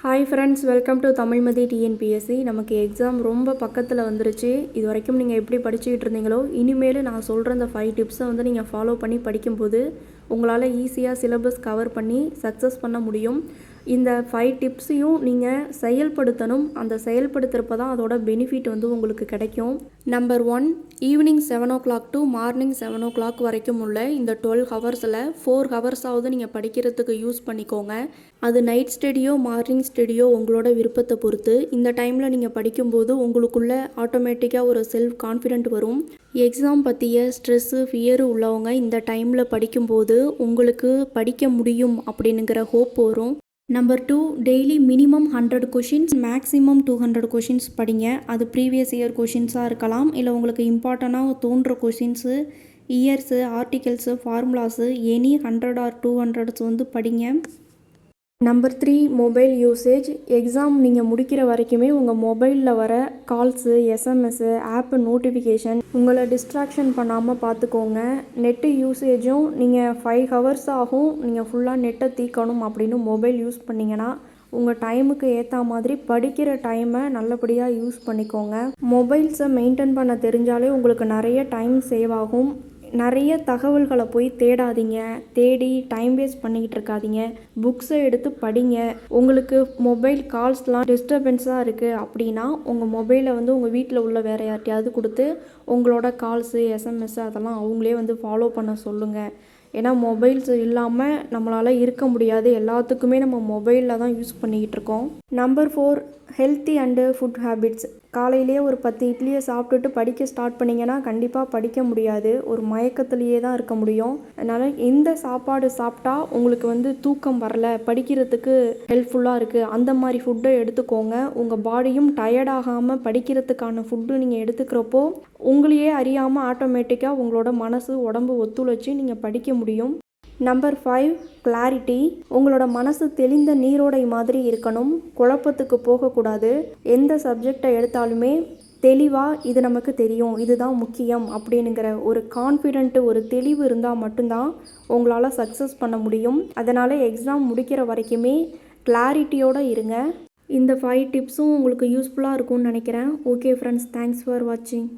Hi friends, welcome to Tamilmathi TNPSC. நமக்கு exam ரொம்ப பக்கத்தில் வந்துருச்சு. இது வரைக்கும் நீங்கள் எப்படி படிச்சுக்கிட்டு இருந்தீங்களோ, இனிமேல் நான் சொல்கிற இந்த 5 டிப்ஸை வந்து நீங்கள் ஃபாலோ பண்ணி படிக்கும்போது உங்களால் ஈஸியாக சிலபஸ் கவர் பண்ணி சக்ஸஸ் பண்ண முடியும். இந்த 5 டிப்ஸையும் நீங்கள் செயல்படுத்தணும். அந்த செயல்படுத்துகிறப்ப தான் அதோட பெனிஃபிட் வந்து உங்களுக்கு கிடைக்கும். Number 1, evening 7 o'clock to morning 7 o'clock வரைக்கும் உள்ள இந்த 12 ஹவர்ஸில் 4 ஹவர்ஸாவது நீங்கள் படிக்கிறதுக்கு யூஸ் பண்ணிக்கோங்க. அது நைட் ஸ்டடியோ மார்னிங் ஸ்டடியோ உங்களோட விருப்பத்தை பொறுத்து. இந்த டைமில் நீங்கள் படிக்கும்போது உங்களுக்குள்ள ஆட்டோமேட்டிக்காக ஒரு செல்ஃப் கான்ஃபிடென்ட் வரும். எக்ஸாம் பற்றிய ஸ்ட்ரெஸ்ஸு ஃபியரு உள்ளவங்க இந்த டைமில் படிக்கும்போது உங்களுக்கு படிக்க முடியும் அப்படிங்கிற ஹோப் வரும். Number 2, daily minimum 100 questions, maximum 200 questions படிங்க. அது ப்ரீவியஸ் இயர் கொஷின்ஸாக இருக்கலாம், இல்லை உங்களுக்கு இம்பார்ட்டண்ட்டாக தோன்ற questions, years, articles, formulas, any 100 or 200 வந்து படிங்க. Number 3, mobile usage. எக்ஸாம் நீங்கள் முடிக்கிற வரைக்குமே உங்கள் மொபைலில் வர கால்ஸு, எஸ்எம்எஸ்ஸு, ஆப்பு நோட்டிஃபிகேஷன் உங்களை டிஸ்ட்ராக்ஷன் பண்ணாமல் பார்த்துக்கோங்க. நெட்டு யூசேஜும் நீங்கள் 5 ஹவர்ஸ் ஆகும் நீங்கள் ஃபுல்லாக நெட்டை தீக்கணும் அப்படின்னு மொபைல் யூஸ் பண்ணிங்கன்னா உங்கள் டைமுக்கு ஏற்ற மாதிரி படிக்கிற டைமை நல்லபடியாக யூஸ் பண்ணிக்கோங்க. மொபைல்ஸை மெயின்டைன் பண்ண தெரிஞ்சாலே உங்களுக்கு நிறைய டைம் சேவ் ஆகும். நிறைய தகவல்களை போய் தேடாதீங்க, தேடி டைம் வேஸ்ட் பண்ணிக்கிட்டு இருக்காதீங்க. புக்ஸை எடுத்து படிங்க. உங்களுக்கு மொபைல் கால்ஸ்லாம் டிஸ்டர்பன்ஸாக இருக்குது அப்படின்னா உங்கள் மொபைலை வந்து உங்கள் வீட்டில் உள்ள வேறு யார்ட்டையாவது கொடுத்து உங்களோட கால்ஸு, எஸ்எம்எஸ் அதெல்லாம் அவங்களே வந்து ஃபாலோ பண்ண சொல்லுங்கள். ஏன்னா மொபைல்ஸ் இல்லாமல் நம்மளால் இருக்க முடியாது. எல்லாத்துக்குமே நம்ம மொபைலில் தான் யூஸ் பண்ணிக்கிட்டு இருக்கோம். Number 4, healthy and food habits. காலையிலேயே ஒரு 10 இட்லியை சாப்பிட்டுட்டு படிக்க ஸ்டார்ட் பண்ணிங்கன்னா கண்டிப்பாக படிக்க முடியாது. ஒரு மயக்கத்திலேயே தான் இருக்க முடியும். அதனால் எந்த சாப்பாடு சாப்பிட்டா உங்களுக்கு வந்து தூக்கம் வரல, படிக்கிறதுக்கு ஹெல்ப்ஃபுல்லாக இருக்குது, அந்த மாதிரி ஃபுட்டை எடுத்துக்கோங்க. உங்கள் பாடியும் டயர்டாகாமல் படிக்கிறதுக்கான ஃபுட்டு நீங்கள் எடுத்துக்கிறப்போ உங்களையே அறியாமல் ஆட்டோமேட்டிக்காக உங்களோட மனசு, உடம்பு ஒத்துழைச்சி நீங்கள் படிக்க முடியும். Number 5, clarity. உங்களோட மனசு தெளிந்த நீரோடை மாதிரி இருக்கணும். குழப்பத்துக்கு போகக்கூடாது. எந்த சப்ஜெக்டை எடுத்தாலுமே தெளிவாக இது நமக்கு தெரியும், இதுதான் முக்கியம் அப்படிங்கிற ஒரு கான்ஃபிடென்ட்டு, ஒரு தெளிவு இருந்தால் மட்டும்தான் உங்களால் சக்ஸஸ் பண்ண முடியும். அதனால் எக்ஸாம் முடிக்கிற வரைக்குமே கிளாரிட்டியோடு இருங்க. இந்த 5 டிப்ஸும் உங்களுக்கு யூஸ்ஃபுல்லாக இருக்கும்னு நினைக்கிறேன். ஓகே ஃப்ரெண்ட்ஸ், தேங்க்ஸ் ஃபார் வாட்சிங்.